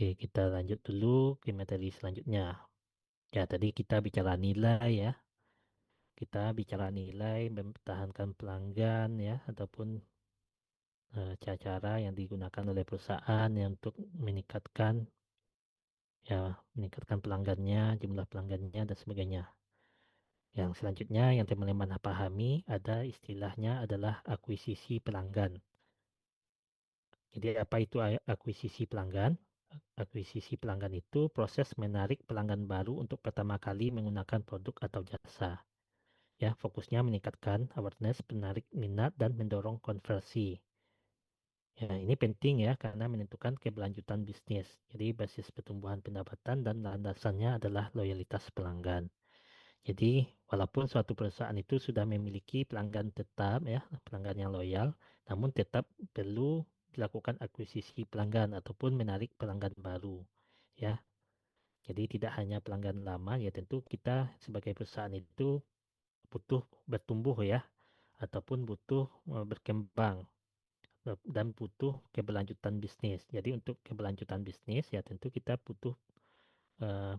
Oke, kita lanjut dulu ke materi selanjutnya. Ya, tadi kita bicara nilai ya. Kita bicara nilai mempertahankan pelanggan ya, ataupun cara-cara yang digunakan oleh perusahaan yang untuk meningkatkan pelanggannya, jumlah pelanggannya dan sebagainya. Yang selanjutnya yang teman-teman pahami ada istilahnya adalah akuisisi pelanggan. Jadi apa itu akuisisi pelanggan? Akuisisi pelanggan itu proses menarik pelanggan baru untuk pertama kali menggunakan produk atau jasa. Ya, fokusnya meningkatkan awareness, menarik minat dan mendorong konversi. Ya, ini penting ya karena menentukan keberlanjutan bisnis. Jadi basis pertumbuhan pendapatan dan landasannya adalah loyalitas pelanggan. Jadi walaupun suatu perusahaan itu sudah memiliki pelanggan tetap ya, pelanggan yang loyal, namun tetap perlu dilakukan akuisisi pelanggan ataupun menarik pelanggan baru. Ya, jadi tidak hanya pelanggan lama ya tentu kita sebagai perusahaan itu butuh bertumbuh ya ataupun butuh berkembang dan butuh keberlanjutan bisnis. Jadi untuk keberlanjutan bisnis ya tentu kita butuh eh,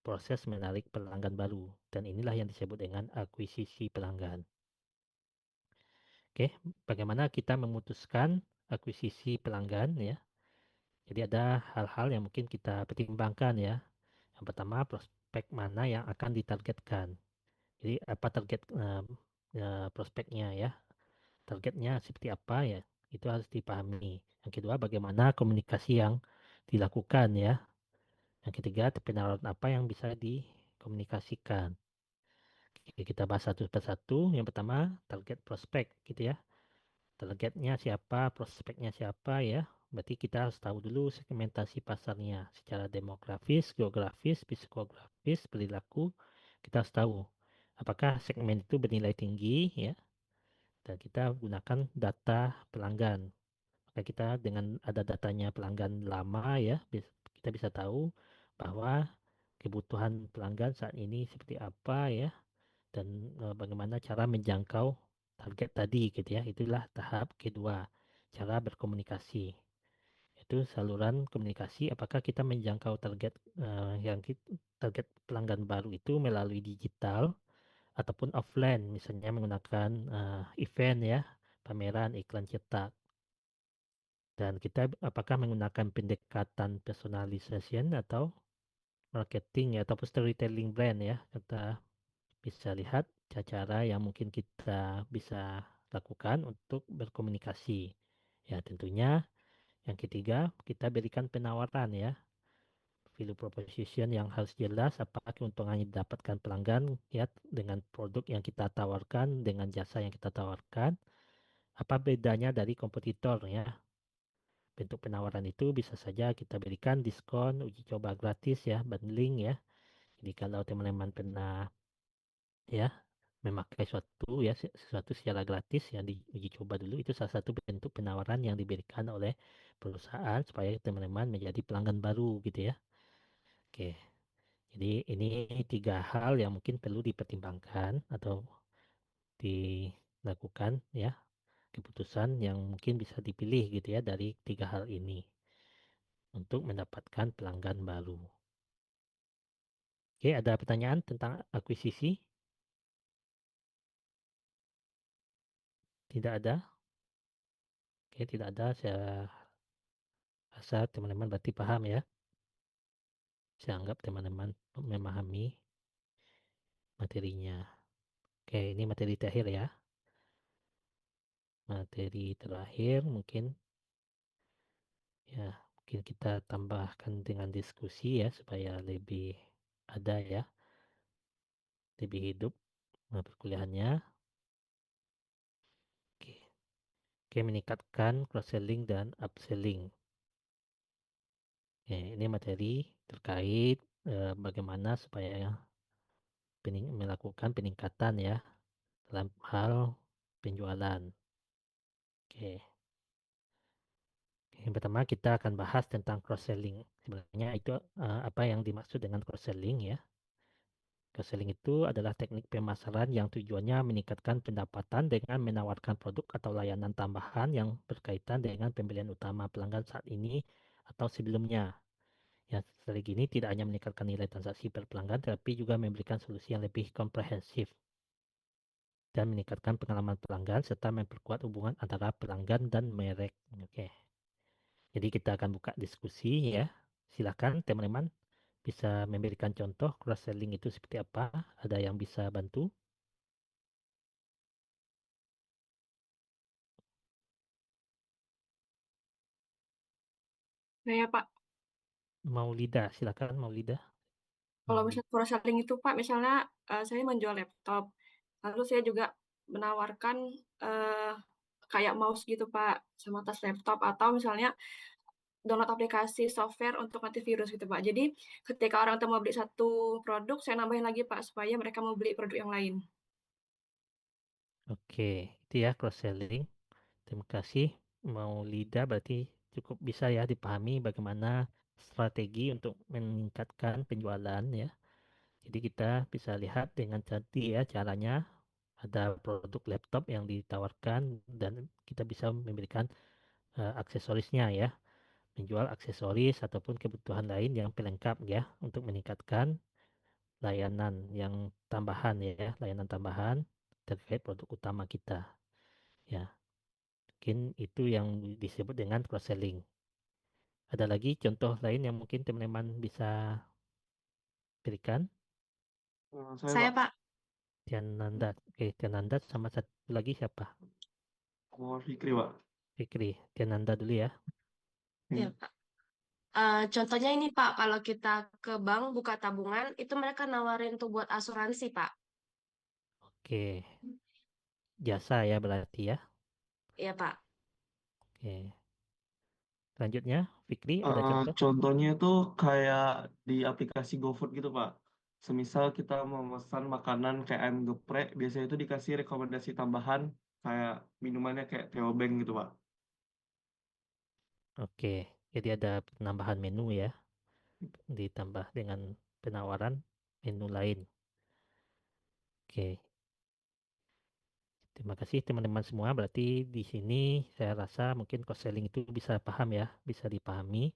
proses menarik pelanggan baru dan inilah yang disebut dengan akuisisi pelanggan. Oke, bagaimana kita memutuskan akuisisi pelanggan ya? Jadi ada hal-hal yang mungkin kita pertimbangkan ya. Yang pertama prospek mana yang akan ditargetkan. Jadi apa target prospeknya ya? Targetnya seperti apa ya? Itu harus dipahami. Yang kedua bagaimana komunikasi yang dilakukan ya? Yang ketiga, penawaran apa yang bisa dikomunikasikan. Oke, kita bahas satu persatu. Yang pertama, target prospek gitu ya. Targetnya siapa, prospeknya siapa ya. Berarti kita harus tahu dulu segmentasi pasarnya secara demografis, geografis, psikografis, perilaku. Kita harus tahu apakah segmen itu bernilai tinggi ya. Dan kita gunakan data pelanggan. Maka kita dengan ada datanya pelanggan lama ya, kita bisa tahu bahwa kebutuhan pelanggan saat ini seperti apa ya dan bagaimana cara menjangkau target tadi gitu ya. Itulah tahap kedua, cara berkomunikasi. Itu saluran komunikasi apakah kita menjangkau target target pelanggan baru itu melalui digital ataupun offline misalnya menggunakan event ya, pameran, iklan cetak. Dan kita apakah menggunakan pendekatan personalization atau marketing ya ataupun storytelling brand ya. Kita bisa lihat cara yang mungkin kita bisa lakukan untuk berkomunikasi. Ya, tentunya yang ketiga, kita berikan penawaran ya. Value proposition yang harus jelas apa keuntungan yang didapatkan pelanggan ya dengan produk yang kita tawarkan, dengan jasa yang kita tawarkan. Apa bedanya dari kompetitor ya. Bentuk penawaran itu bisa saja kita berikan diskon, uji coba gratis ya, bundling ya. Jadi kalau teman-teman pernah ya memakai sesuatu secara gratis yang diuji coba dulu itu salah satu bentuk penawaran yang diberikan oleh perusahaan supaya teman-teman menjadi pelanggan baru gitu ya. Oke, jadi ini tiga hal yang mungkin perlu dipertimbangkan atau dilakukan ya keputusan yang mungkin bisa dipilih gitu ya dari tiga hal ini untuk mendapatkan pelanggan baru. Oke, ada pertanyaan tentang akuisisi? Tidak ada? Oke, tidak ada. Saya rasa teman-teman berarti paham ya. Saya anggap teman-teman memahami materinya. Oke, ini materi terakhir ya. Materi terakhir mungkin ya, mungkin kita tambahkan dengan diskusi ya supaya lebih ada ya, lebih hidup perkuliahannya. Oke, oke meningkatkan cross selling dan upselling. Oke, ini materi terkait bagaimana supaya melakukan peningkatan ya dalam hal penjualan. Oke. Yang pertama kita akan bahas tentang cross selling. Sebenarnya itu apa yang dimaksud dengan cross selling ya. Cross selling itu adalah teknik pemasaran yang tujuannya meningkatkan pendapatan dengan menawarkan produk atau layanan tambahan yang berkaitan dengan pembelian utama pelanggan saat ini atau sebelumnya. Ya, strategi ini tidak hanya meningkatkan nilai transaksi per pelanggan, tapi juga memberikan solusi yang lebih komprehensif dan meningkatkan pengalaman pelanggan serta memperkuat hubungan antara pelanggan dan merek. Oke, jadi kita akan buka diskusi ya. Silakan teman-teman bisa memberikan contoh cross selling itu seperti apa. Ada yang bisa bantu? Nah ya Pak, Maulida, silakan Maulida. kalau Hmm, misalnya cross selling itu Pak, misalnya saya menjual laptop, lalu saya juga menawarkan eh, kayak mouse gitu Pak, sama tas laptop, atau misalnya download aplikasi software untuk antivirus gitu Pak. Jadi ketika orang tuh mau beli satu produk, saya nambahin lagi Pak, supaya mereka mau beli produk yang lain. oke, itu ya cross selling. Terima kasih Maulida, berarti cukup bisa ya dipahami bagaimana strategi untuk meningkatkan penjualan ya. Jadi kita bisa lihat dengan tadi ya caranya ada produk laptop yang ditawarkan dan kita bisa memberikan aksesorisnya ya, menjual aksesoris ataupun kebutuhan lain yang pelengkap ya untuk meningkatkan layanan yang tambahan ya, layanan tambahan terkait produk utama kita ya. Mungkin itu yang disebut dengan cross selling. Ada lagi contoh lain yang mungkin teman-teman bisa berikan? Saya Saya Pak, Pak, Tiananda, oke, Tiananda sama satu lagi siapa? Muhammad Fikri Pak. Fikri, Tiananda dulu ya. ya Hmm. Pak. Contohnya ini Pak, kalau kita ke bank buka tabungan, itu mereka nawarin tuh buat asuransi Pak. Oke, jasa ya berarti ya. Iya Pak. Oke, selanjutnya Fikri ada contoh? Contohnya itu kayak di aplikasi GoFood gitu Pak. Semisal kita mau pesan makanan kayak ayam geprek, biasanya itu dikasih rekomendasi tambahan kayak minumannya kayak Teo Beng gitu Pak. Oke, jadi ada penambahan menu ya, ditambah dengan penawaran menu lain. Oke, terima kasih teman-teman semua. Berarti di sini saya rasa mungkin cost selling itu bisa paham ya, bisa dipahami.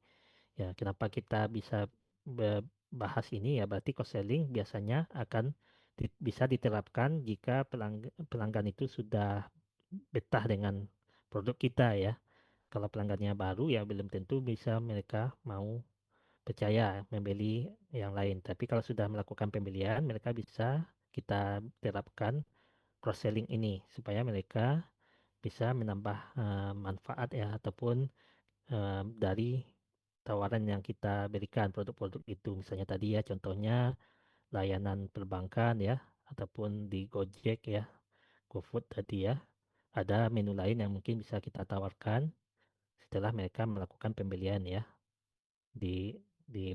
Ya, kenapa kita bisa bahas ini ya, berarti cost selling biasanya akan bisa diterapkan jika pelanggan itu sudah betah dengan produk kita ya. Kalau pelanggannya baru ya belum tentu bisa mereka mau percaya membeli yang lain. Tapi kalau sudah melakukan pembelian, mereka bisa kita terapkan cross selling ini supaya mereka bisa menambah manfaat ya ataupun dari tawaran yang kita berikan produk-produk itu. Misalnya tadi ya contohnya layanan perbankan ya ataupun di Gojek ya, GoFood tadi ya. Ada menu lain yang mungkin bisa kita tawarkan setelah mereka melakukan pembelian ya di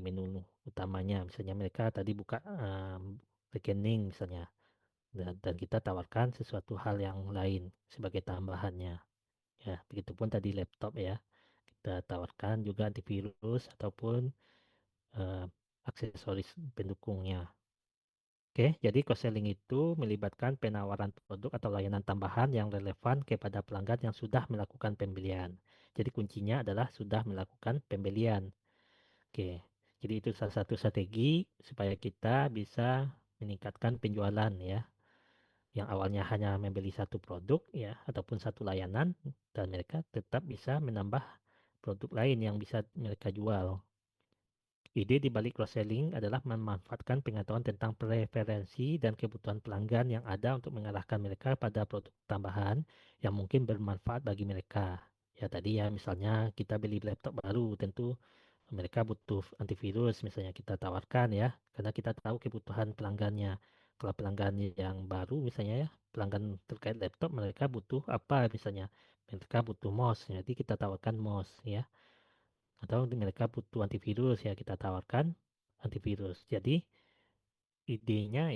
menu utamanya. Misalnya mereka tadi buka rekening misalnya dan kita tawarkan sesuatu hal yang lain sebagai tambahannya. Ya, begitupun tadi laptop ya. Kita tawarkan juga antivirus ataupun eh, aksesoris pendukungnya. Oke, jadi cross-selling itu melibatkan penawaran produk atau layanan tambahan yang relevan kepada pelanggan yang sudah melakukan pembelian. Jadi kuncinya adalah sudah melakukan pembelian. Oke, jadi itu salah satu strategi supaya kita bisa meningkatkan penjualan ya. Yang awalnya hanya membeli satu produk ya ataupun satu layanan dan mereka tetap bisa menambah produk lain yang bisa mereka jual. Ide di balik cross-selling adalah memanfaatkan pengetahuan tentang preferensi dan kebutuhan pelanggan yang ada untuk mengarahkan mereka pada produk tambahan yang mungkin bermanfaat bagi mereka. Ya tadi ya misalnya kita beli laptop baru, tentu mereka butuh antivirus misalnya kita tawarkan ya, karena kita tahu kebutuhan pelanggannya. Kalau pelanggan yang baru misalnya ya, pelanggan terkait laptop mereka butuh apa misalnya, mereka butuh mouse, jadi kita tawarkan mouse ya. Atau mereka butuh antivirus ya kita tawarkan antivirus. Jadi idenya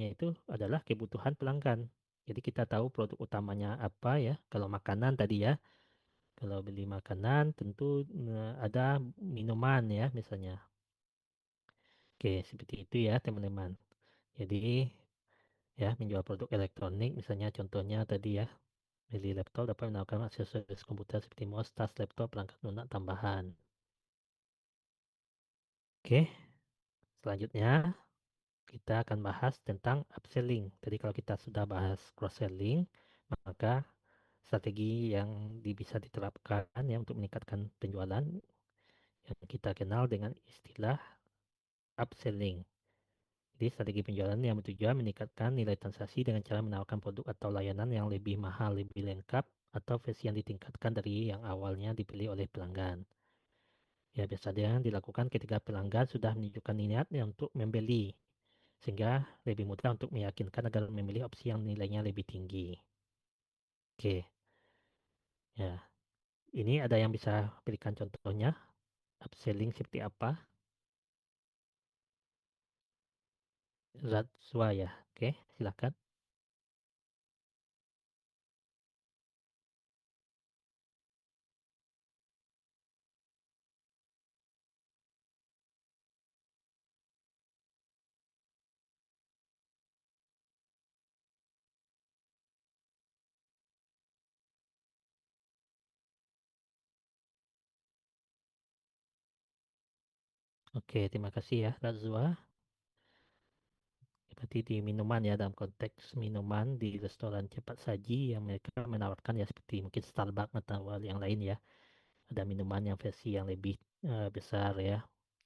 itu adalah kebutuhan pelanggan. Jadi kita tahu produk utamanya apa ya. Kalau makanan tadi ya, kalau beli makanan tentu ada minuman ya misalnya. Oke, seperti itu ya teman-teman. Jadi ya menjual produk elektronik misalnya contohnya tadi ya, beli laptop dapat menawarkan aksesoris komputer seperti mouse, tas, laptop, perangkat lunak tambahan. Oke, selanjutnya kita akan bahas tentang upselling. Tadi kalau kita sudah bahas cross-selling, maka strategi yang bisa diterapkan ya untuk meningkatkan penjualan yang kita kenal dengan istilah upselling. Jadi strategi penjualan yang bertujuan meningkatkan nilai transaksi dengan cara menawarkan produk atau layanan yang lebih mahal, lebih lengkap, atau versi yang ditingkatkan dari yang awalnya dipilih oleh pelanggan. Ya, biasanya dilakukan ketika pelanggan sudah menunjukkan niatnya untuk membeli, sehingga lebih mudah untuk meyakinkan agar memilih opsi yang nilainya lebih tinggi. Oke, ya. Ini ada yang bisa berikan contohnya, upselling seperti apa? Zatsua ya. Oke, silakan. Oke, terima kasih ya, Zatsua. Berarti di minuman ya, dalam konteks minuman di restoran cepat saji yang mereka menawarkan ya seperti mungkin Starbucks atau yang lain ya. Ada minuman yang versi yang lebih besar ya,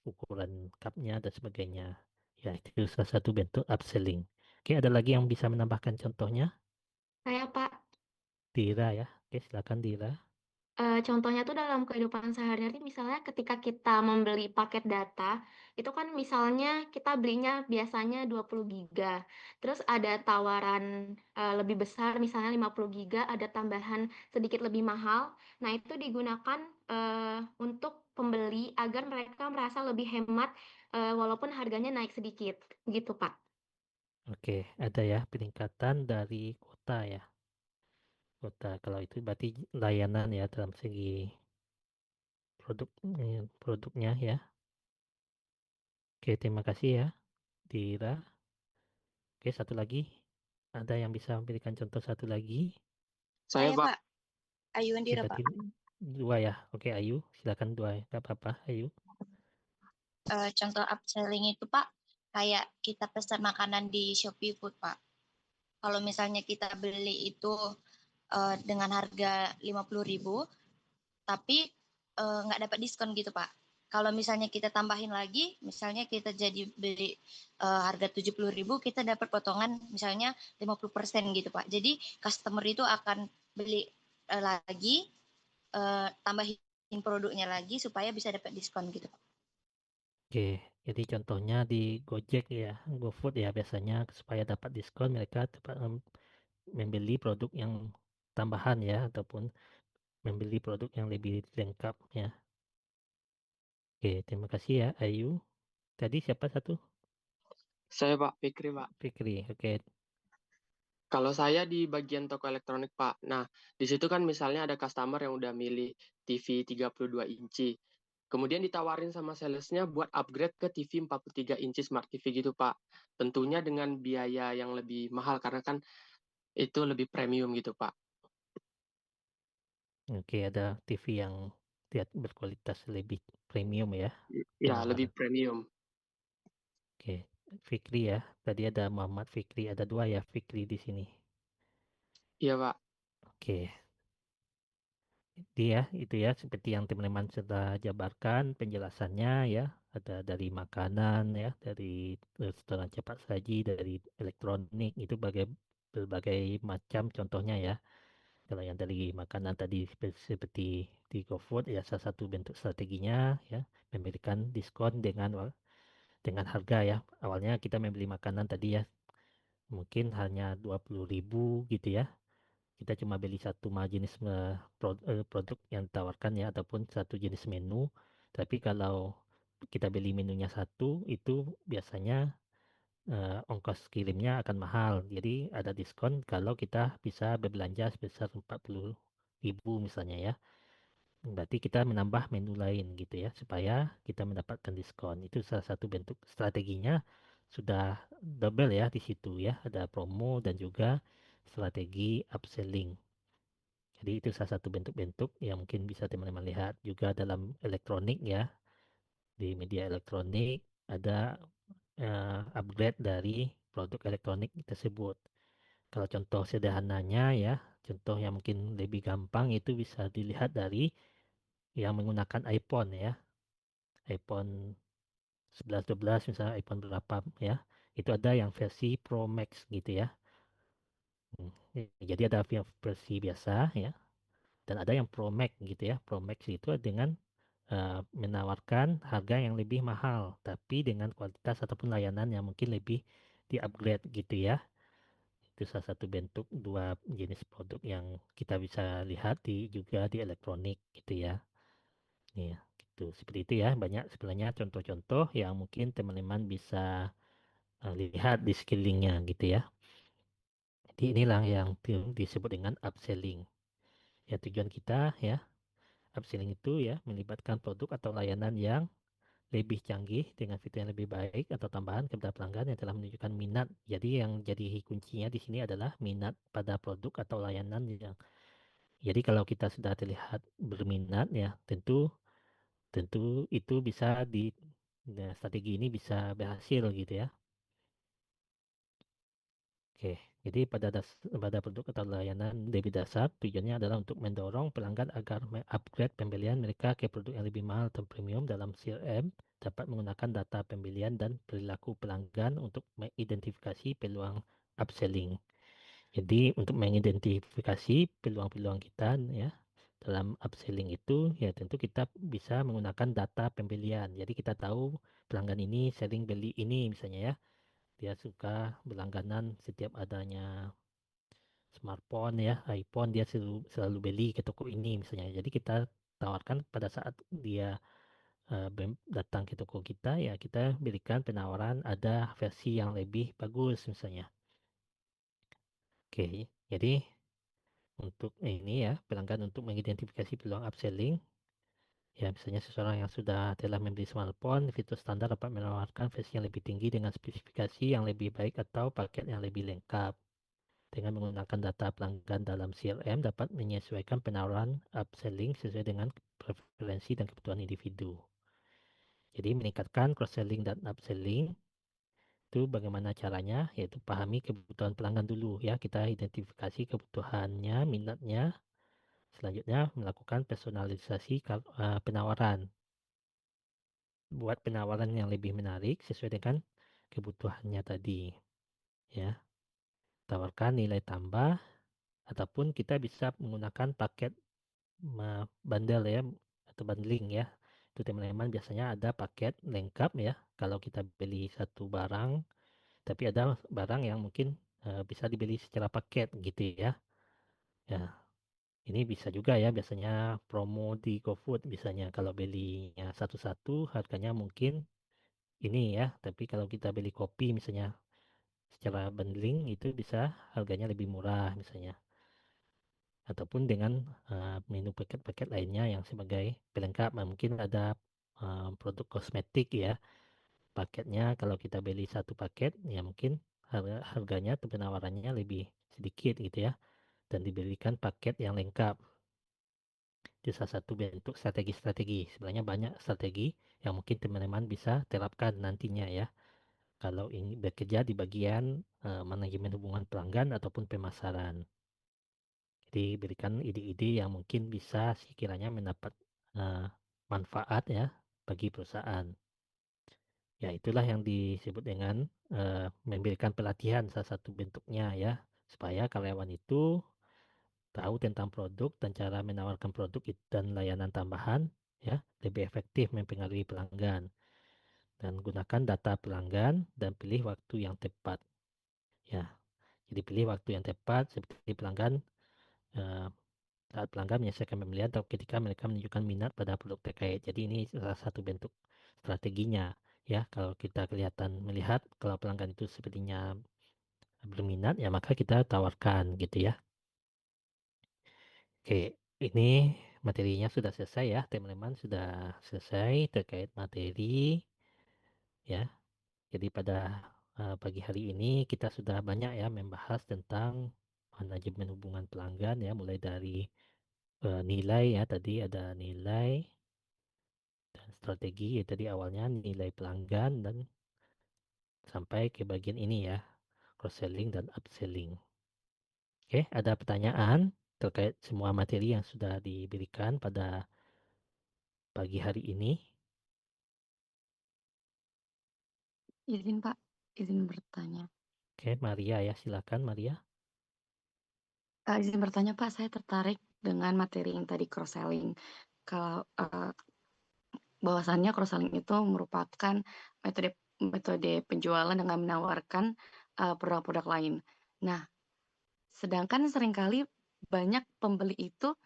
ukuran cupnya dan sebagainya. Ya, itu salah satu bentuk upselling. Oke, ada lagi yang bisa menambahkan contohnya? Saya, Pak. Dira ya. Oke, silakan Dira. Contohnya tuh dalam kehidupan sehari-hari misalnya ketika kita membeli paket data, itu kan misalnya kita belinya biasanya 20 giga, terus ada tawaran lebih besar misalnya 50 giga, ada tambahan sedikit lebih mahal. Nah, itu digunakan untuk pembeli agar mereka merasa lebih hemat walaupun harganya naik sedikit. Gitu, Pak. Oke, ada ya peningkatan dari kota ya. Kota kalau itu berarti layanan ya dalam segi produk produknya ya. Oke, terima kasih ya Dira. Oke, satu lagi. Ada yang bisa memberikan contoh satu lagi? Saya, Saya Pak. Pak, Ayu Oke, Andira Pak. berarti dua ya. Oke, Ayu, silakan dua ya. Gak apa-apa, Ayu. Contoh upselling itu Pak, kayak kita pesan makanan di Shopee Food Pak. Kalau misalnya kita beli itu dengan harga 50.000, tapi nggak dapat diskon gitu Pak. Kalau misalnya kita tambahin lagi, misalnya kita jadi beli harga 70.000, kita dapat potongan misalnya 50% gitu Pak. Jadi customer itu akan beli lagi, tambahin produknya lagi supaya bisa dapat diskon gitu Pak. Oke, jadi contohnya di Gojek ya, GoFood ya biasanya supaya dapat diskon mereka dapat membeli produk yang tambahan ya ataupun membeli produk yang lebih lengkap ya. Oke, terima kasih ya Ayu. Tadi siapa satu? Saya, Pak. Fikri, Pak. Fikri. Oke, Kalau saya di bagian toko elektronik, Pak. Nah, di situ kan misalnya ada customer yang udah milih TV 32 inci. Kemudian ditawarin sama salesnya buat upgrade ke TV 43 inci Smart TV gitu, Pak. Tentunya dengan biaya yang lebih mahal karena kan itu lebih premium gitu, Pak. oke ada TV yang lihat berkualitas lebih premium ya, Ya, mahal. lebih premium. Oke, Fikri ya. Tadi ada Muhammad Fikri, ada dua ya Fikri di sini. Iya, Pak. Oke, dia itu ya seperti yang teman-teman sudah jabarkan penjelasannya ya. Ada dari makanan ya, dari restoran cepat saji, dari elektronik itu berbagai macam contohnya ya. Kalau yang dari makanan tadi seperti di GoFood ya salah satu bentuk strateginya ya memberikan diskon dengan harga ya. Awalnya kita membeli makanan tadi ya mungkin hanya 20.000 gitu ya. Kita cuma beli satu jenis produk yang ditawarkan ya ataupun satu jenis menu. Tapi kalau kita beli menunya satu itu biasanya ongkos kirimnya akan mahal. Jadi ada diskon kalau kita bisa berbelanja sebesar 40.000 misalnya ya. Berarti kita menambah menu lain gitu ya supaya kita mendapatkan diskon. Itu salah satu bentuk strateginya sudah double ya di situ ya. Ada promo dan juga strategi upselling. Jadi itu salah satu bentuk-bentuk yang mungkin bisa teman-teman lihat juga dalam elektronik ya. di media elektronik ada upgrade dari produk elektronik tersebut. Kalau contoh sederhananya ya, contoh yang mungkin lebih gampang itu bisa dilihat dari yang menggunakan iPhone ya. iPhone 11, 12 misalnya iPhone berapa ya. Itu ada yang versi Pro Max gitu ya. Jadi ada versi biasa ya. Dan ada yang Pro Max gitu ya. Pro Max itu dengan menawarkan harga yang lebih mahal, tapi dengan kualitas ataupun layanan yang mungkin lebih di-upgrade gitu ya. Itu salah satu bentuk dua jenis produk yang kita bisa lihat juga di elektronik gitu ya. Iya, gitu. Seperti itu ya, banyak sebenarnya contoh-contoh yang mungkin teman-teman bisa lihat di sekelilingnya gitu ya. Jadi inilah yang disebut dengan upselling. Ya tujuan kita ya, upselling itu ya melibatkan produk atau layanan yang lebih canggih dengan fitur yang lebih baik atau tambahan kepada pelanggan yang telah menunjukkan minat. Jadi yang jadi kuncinya di sini adalah minat pada produk atau layanan yang. Jadi kalau kita sudah terlihat berminat ya, tentu tentu itu bisa strategi ini bisa berhasil gitu ya. Oke, jadi pada produk atau layanan lebih dasar tujuannya adalah untuk mendorong pelanggan agar mengupgrade pembelian mereka ke produk yang lebih mahal atau premium dalam CRM dapat menggunakan data pembelian dan perilaku pelanggan untuk mengidentifikasi peluang upselling. Jadi untuk mengidentifikasi peluang-peluang kita ya dalam upselling itu ya tentu kita bisa menggunakan data pembelian. Jadi kita tahu pelanggan ini sering beli ini misalnya ya. Dia suka berlangganan setiap adanya smartphone ya, iPhone dia selalu beli ke toko ini misalnya. Jadi kita tawarkan pada saat dia datang ke toko kita ya kita berikan penawaran ada versi yang lebih bagus misalnya. Oke, jadi untuk ini ya pelanggan untuk mengidentifikasi peluang upselling ya misalnya seseorang yang sudah telah membeli smartphone fitur standar dapat menawarkan versi yang lebih tinggi dengan spesifikasi yang lebih baik atau paket yang lebih lengkap. Dengan menggunakan data pelanggan dalam CRM dapat menyesuaikan penawaran upselling sesuai dengan preferensi dan kebutuhan individu. Jadi meningkatkan cross-selling dan upselling itu bagaimana caranya? Yaitu pahami kebutuhan pelanggan dulu ya. Kita identifikasi kebutuhannya, minatnya. Selanjutnya melakukan personalisasi penawaran. Buat penawaran yang lebih menarik sesuai dengan kebutuhannya tadi. Ya, tawarkan nilai tambah ataupun kita bisa menggunakan paket bundle ya atau bundling ya. Itu teman-teman biasanya ada paket lengkap ya. Kalau kita beli satu barang, tapi ada barang yang mungkin bisa dibeli secara paket gitu ya. Ya, ini bisa juga ya biasanya promo di GoFood misalnya kalau belinya satu-satu harganya mungkin ini ya, tapi kalau kita beli kopi misalnya secara bundling itu bisa harganya lebih murah misalnya. Ataupun dengan menu paket-paket lainnya yang sebagai pelengkap. Mungkin ada produk kosmetik ya. Paketnya kalau kita beli satu paket ya mungkin harganya atau penawarannya lebih sedikit gitu ya. Dan diberikan paket yang lengkap. Itu salah satu bentuk strategi-strategi. Sebenarnya banyak strategi yang mungkin teman-teman bisa terapkan nantinya ya. Kalau ini bekerja di bagian manajemen hubungan pelanggan ataupun pemasaran. Jadi berikan ide-ide yang mungkin bisa sekiranya mendapat manfaat ya bagi perusahaan. Ya itulah yang disebut dengan memberikan pelatihan salah satu bentuknya ya supaya karyawan itu tahu tentang produk dan cara menawarkan produk dan layanan tambahan ya lebih efektif mempengaruhi pelanggan dan gunakan data pelanggan dan pilih waktu yang tepat ya. Jadi pilih waktu yang tepat seperti pelanggan saat pelanggan menyelesaikan pembelian atau ketika mereka menunjukkan minat pada produk terkait. Jadi ini salah satu bentuk strateginya ya. Kalau kita kelihatan melihat kalau pelanggan itu sepertinya berminat ya maka kita tawarkan gitu ya. Oke, ini materinya sudah selesai ya. Teman-teman sudah selesai terkait materi ya. Jadi pada pagi hari ini kita sudah banyak ya membahas tentang manajemen hubungan pelanggan ya mulai dari nilai ya tadi ada nilai dan strategi, ya tadi awalnya nilai pelanggan dan sampai ke bagian ini ya, cross-selling dan upselling. Oke, ada pertanyaan terkait semua materi yang sudah diberikan pada pagi hari ini? Izin Pak, izin bertanya. Oke, Maria ya, silakan Maria. Izin bertanya Pak, saya tertarik dengan materi yang tadi cross-selling. Kalau bahwasannya cross-selling itu merupakan metode penjualan dengan menawarkan produk-produk lain. Nah, sedangkan seringkali banyak pembeli itu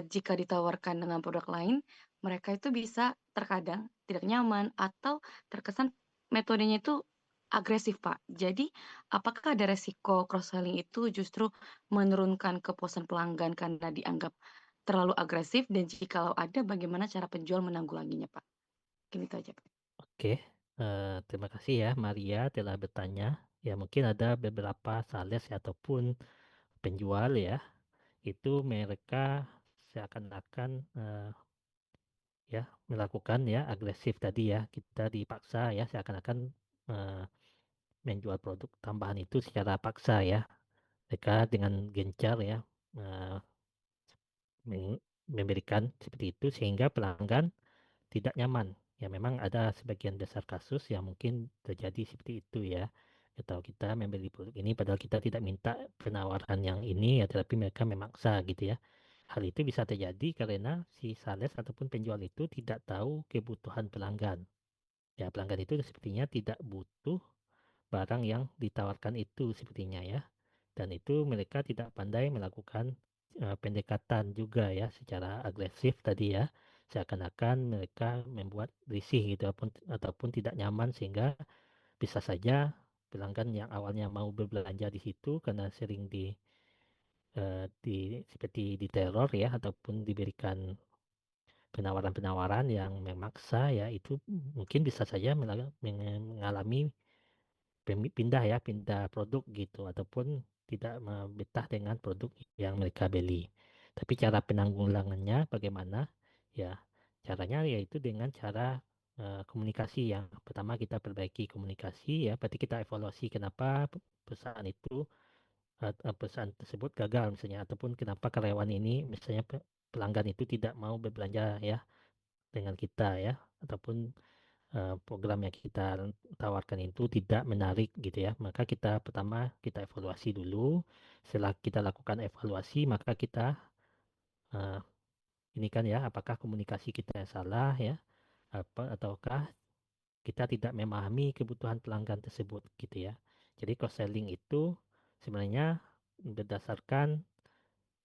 jika ditawarkan dengan produk lain, mereka itu bisa terkadang tidak nyaman atau terkesan metodenya itu agresif, Pak. Jadi, apakah ada resiko cross-selling itu justru menurunkan kepuasan pelanggan karena dianggap terlalu agresif, dan jikalau ada, bagaimana cara penjual menanggulanginya, Pak? Mungkin itu aja, Pak. Oke, terima kasih ya Maria telah bertanya. Ya mungkin ada beberapa sales ataupun penjual ya, itu mereka seakan-akan ya melakukan ya agresif tadi ya, kita dipaksa ya seakan-akan eh, menjual produk tambahan itu secara paksa ya. Mereka dengan gencar ya eh, memberikan seperti itu sehingga pelanggan tidak nyaman. Ya memang ada sebagian besar kasus yang mungkin terjadi seperti itu ya. Atau kita membeli produk ini padahal kita tidak minta penawaran yang ini ya, tetapi mereka memaksa gitu ya. Hal itu bisa terjadi karena si sales ataupun penjual itu tidak tahu kebutuhan pelanggan. Ya pelanggan itu sepertinya tidak butuh barang yang ditawarkan itu sepertinya ya. Dan itu mereka tidak pandai melakukan pendekatan juga ya secara agresif tadi ya. Seakan-akan mereka membuat risih gitu ataupun tidak nyaman sehingga bisa saja pelanggan yang awalnya mau berbelanja di situ karena sering seperti diteror ya ataupun diberikan penawaran-penawaran yang memaksa ya, itu mungkin bisa saja mengalami pindah produk gitu ataupun tidak betah dengan produk yang mereka beli. Tapi cara penanggulangannya bagaimana? Ya, caranya yaitu dengan cara komunikasi. Yang pertama kita perbaiki komunikasi ya, berarti kita evaluasi kenapa perusahaan itu perusahaan tersebut gagal misalnya, ataupun kenapa karyawan ini misalnya pelanggan itu tidak mau berbelanja ya dengan kita ya, ataupun program yang kita tawarkan itu tidak menarik gitu ya, maka kita pertama kita evaluasi dulu. Setelah kita lakukan evaluasi maka kita uh, ini kan ya apakah komunikasi kita yang salah ya, apa ataukah kita tidak memahami kebutuhan pelanggan tersebut gitu ya. Jadi cross selling itu sebenarnya berdasarkan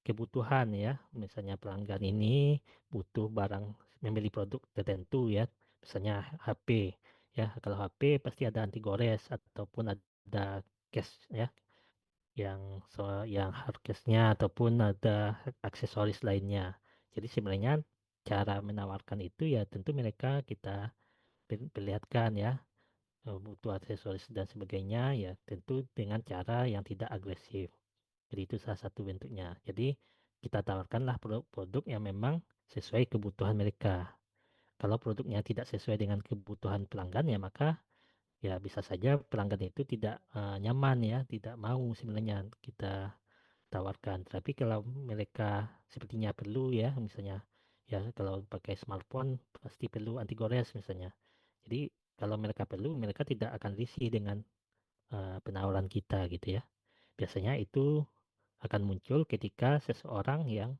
kebutuhan ya. Misalnya pelanggan ini butuh barang, membeli produk tertentu ya. Misalnya HP ya. Kalau HP pasti ada anti gores ataupun ada case ya yang hardcase-nya ataupun ada aksesoris lainnya. Jadi sebenarnya cara menawarkan itu ya tentu mereka kita perlihatkan ya, butuh aksesoris dan sebagainya ya tentu dengan cara yang tidak agresif. Jadi itu salah satu bentuknya. Jadi kita tawarkanlah produk-produk yang memang sesuai kebutuhan mereka. Kalau produknya tidak sesuai dengan kebutuhan pelanggan ya maka ya bisa saja pelanggan itu tidak nyaman ya, tidak mau sebenarnya kita tawarkan. Tapi kalau mereka sepertinya perlu ya, misalnya ya kalau pakai smartphone pasti perlu anti gores misalnya. Jadi kalau mereka perlu, mereka tidak akan risih dengan penawaran kita gitu ya. Biasanya itu akan muncul ketika seseorang yang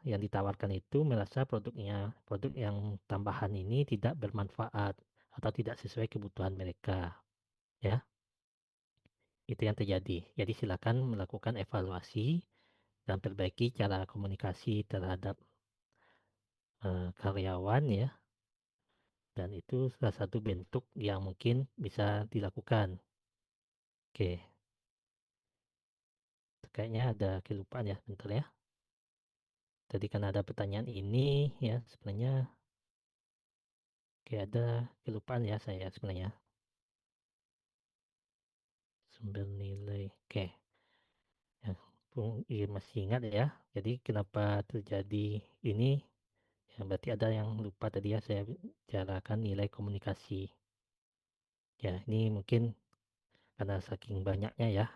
ditawarkan itu merasa produk yang tambahan ini tidak bermanfaat atau tidak sesuai kebutuhan mereka ya. Itu yang terjadi. Jadi silakan melakukan evaluasi dan perbaiki cara komunikasi terhadap karyawan ya, dan itu salah satu bentuk yang mungkin bisa dilakukan. Oke, kayaknya ada kelupaan ya, bentar ya. Tadi kan ada pertanyaan ini ya, sebenarnya kayak ada kelupaan ya saya sebenarnya. Sumber nilai. Oke. Ya, masih ingat ya. Jadi kenapa terjadi ini Ya, berarti ada yang lupa tadi ya, saya bicarakan nilai komunikasi. Ya, ini mungkin karena saking banyaknya ya